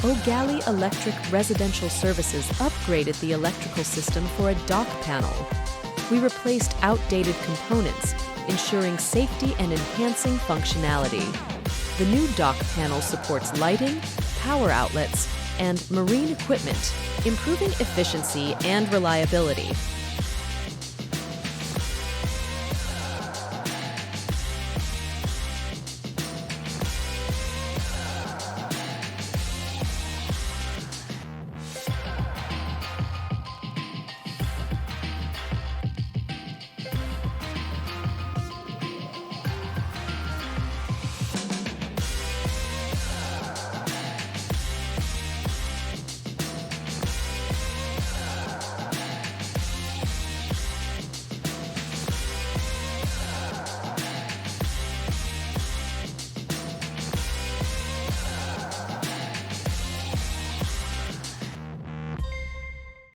Eau Gallie Electric Residential Services upgraded the electrical system for a dock panel. We replaced outdated components, ensuring safety and enhancing functionality. The new dock panel supports lighting, power outlets, and marine equipment, improving efficiency and reliability.